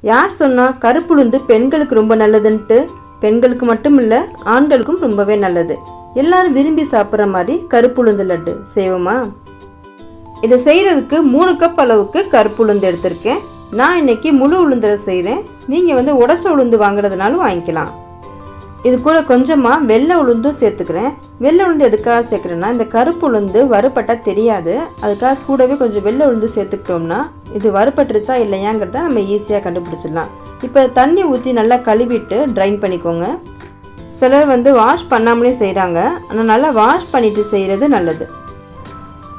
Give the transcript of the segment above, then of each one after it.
யார் சொன்னால் கருப்புளுந்து பெண்களுக்கு ரொம்ப நல்லதுன்ட்டு? பெண்களுக்கு மட்டும் இல்லை, ஆண்களுக்கும் ரொம்பவே நல்லது. எல்லாரும் விரும்பி சாப்பிட்ற மாதிரி கருப்புளுந்து லட்டு செய்வோமா? இதை செய்கிறதுக்கு 3 கப் அளவுக்கு கருப்புளுந்து எடுத்திருக்கேன். நான் இன்னைக்கு முழு உளுந்தில் செய்கிறேன். நீங்கள் உடச்ச உளுந்து வாங்குறதுனாலும் வாங்கிக்கலாம். இது கூட கொஞ்சமாக வெள்ளை உளுந்தும் சேர்த்துக்கிறேன். வெள்ளை உளுந்து எதுக்காக சேர்க்குறேன்னா, இந்த கருப்பு உளுந்து வறுப்பட்டால் தெரியாது. அதுக்காக கூடவே கொஞ்சம் வெள்ளை உளுந்து சேர்த்துக்கிட்டோம்னா இது வறுப்பட்டுருச்சா இல்லையாங்கிறத நம்ம ஈஸியாக கண்டுபிடிச்சிடலாம். இப்போ தண்ணி ஊற்றி நல்லா கழுவிட்டு ட்ரைன் பண்ணிக்கோங்க. சிலர் வாஷ் பண்ணாமலே செய்கிறாங்க. ஆனால் நல்லா வாஷ் பண்ணிவிட்டு செய்கிறது நல்லது.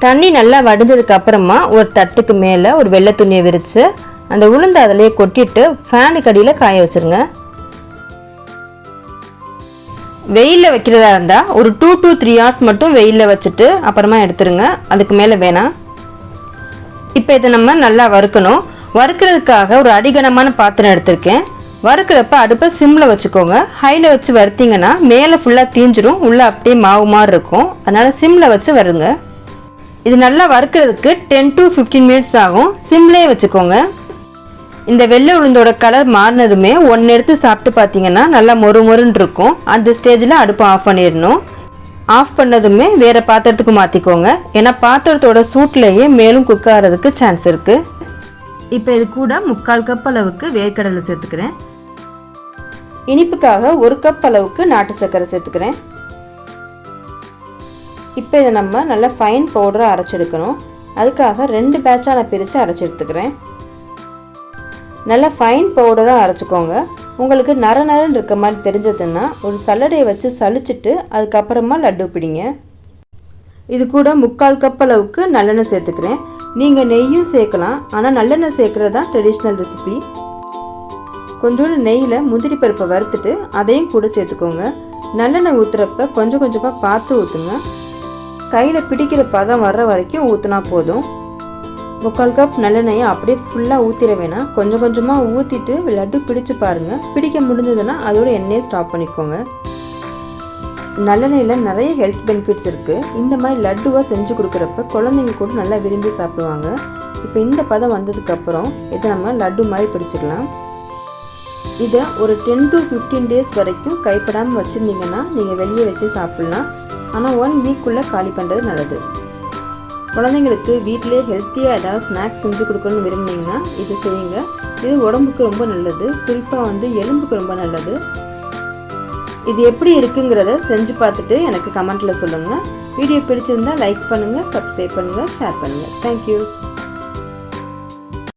தண்ணி நல்லா வடிஞ்சதுக்கு அப்புறமா ஒரு தட்டுக்கு மேலே ஒரு வெள்ளை துணியை விரித்து அந்த உளுந்து அதிலேயே கொட்டிட்டு ஃபேனுக்கு அடியில் காய வச்சுருங்க. வெயிலில் வைக்கிறதா இருந்தால் ஒரு 2 to 3 hours மட்டும் வெயிலில் வச்சுட்டு அப்புறமா எடுத்துருங்க. அதுக்கு மேலே வேணாம். இப்போ இதை நம்ம நல்லா வறுக்கணும். வறுக்கிறதுக்காக ஒரு அடிகனமான பாத்திரம் எடுத்திருக்கேன். வறுக்கிறப்ப அடுப்பை சிம்மில் வச்சுக்கோங்க. ஹையில் வச்சு வறுத்தீங்கன்னா மேலே ஃபுல்லாக தீஞ்சிரும், உள்ளே அப்படியே மாவு மாதிரி இருக்கும். அதனால் சிம்மில் வச்சு வருங்க. இது நல்லா வறுக்கிறதுக்கு 10 to 15 minutes ஆகும். சிம்லேயே வச்சுக்கோங்க. இந்த வெள்ளை உளுந்தோட கலர் மாறினதுமே ஒன்று எடுத்து சாப்பிட்டு பார்த்தீங்கன்னா நல்லா மொறுன்னு இருக்கும். அந்த ஸ்டேஜில் அடுப்பை ஆஃப் பண்ணிடணும். ஆஃப் பண்ணதுமே வேறு பாத்திரத்துக்கு மாற்றிக்கோங்க. ஏன்னா பாத்திரத்தோட சூட்லேயே மேலும் குக் ஆகிறதுக்கு சான்ஸ் இருக்குது. இப்போ இது கூட 3/4 கப் அளவுக்கு வேர்க்கடலை சேர்த்துக்கிறேன். இனிப்புக்காக 1 கப் அளவுக்கு நாட்டு சர்க்கரை சேர்த்துக்கிறேன். இப்போ இதை நம்ம நல்லா ஃபைன் பவுடராக அரைச்செடுக்கணும். அதுக்காக 2 பேட்சாக நான் பிரித்து அரைச்சி எடுத்துக்கிறேன். நல்லா ஃபைன் பவுடராக அரைச்சிக்கோங்க. உங்களுக்கு நரன்னு இருக்க மாதிரி தெரிஞ்சதுன்னா ஒரு சல்லடையை வச்சு சலிச்சிட்டு அதுக்கப்புறமா லட்டு பிடிங்க. இது கூட 3/4 கப் அளவுக்கு நல்லெண்ணெய் சேர்த்துக்கிறேன். நீங்கள் நெய்யும் சேர்க்கலாம், ஆனால் நல்லெண்ணெய் சேர்க்குறது தான் ட்ரெடிஷ்னல் ரெசிபி. கொஞ்சோண்டு நெய்யில் முந்திரி பருப்பை வறுத்துட்டு அதையும் கூட சேர்த்துக்கோங்க. நல்லெண்ணெய் ஊற்றுறப்ப கொஞ்சம் கொஞ்சமாக பார்த்து ஊற்றுங்க. கையில் பிடிக்கிற பதம் வர்ற வரைக்கும் ஊற்றினா போதும். 3/4 கப் நல்லெண்ணெயை அப்படியே ஃபுல்லாக ஊற்றிட வேணாம். கொஞ்சம் கொஞ்சமாக ஊற்றிட்டு லட்டு பிடிச்சு பாருங்கள். பிடிக்க முடிஞ்சதுன்னா அதோட எண்ணெயை ஸ்டாப் பண்ணிக்கோங்க. நல்லெண்ணெயில் நிறைய ஹெல்த் பெனிஃபிட்ஸ் இருக்குது. இந்த மாதிரி லட்டுவாக செஞ்சு கொடுக்குறப்ப குழந்தைங்க கூட நல்லா விரும்பி சாப்பிடுவாங்க. இப்போ இந்த பதம் வந்ததுக்கப்புறம் இதை நம்ம லட்டு மாதிரி பிடிச்சிக்கலாம். இதை ஒரு 10 to 15 days வரைக்கும் கைப்படாமல் வச்சுருந்தீங்கன்னா நீங்கள் வெளியே வச்சு சாப்பிட்லாம். ஆனால் 1 வீக்குள்ளே காலி பண்ணுறது நல்லது. குழந்தைங்களுக்கு வீட்டிலே ஹெல்த்தியாக ஏதாவது ஸ்நாக்ஸ் செஞ்சு கொடுக்கணும்னு விரும்புனீங்கன்னா இது செய்யுங்க. இது உடம்புக்கு ரொம்ப நல்லது. குறிப்பாக எலும்புக்கு ரொம்ப நல்லது. இது எப்படி இருக்குங்கிறத செஞ்சு பார்த்துட்டு எனக்கு கமெண்ட்டில் சொல்லுங்கள். வீடியோ பிடிச்சிருந்தால் லைக் பண்ணுங்கள், சப்ஸ்கிரைப் பண்ணுங்கள், ஷேர் பண்ணுங்கள். தேங்க்யூ.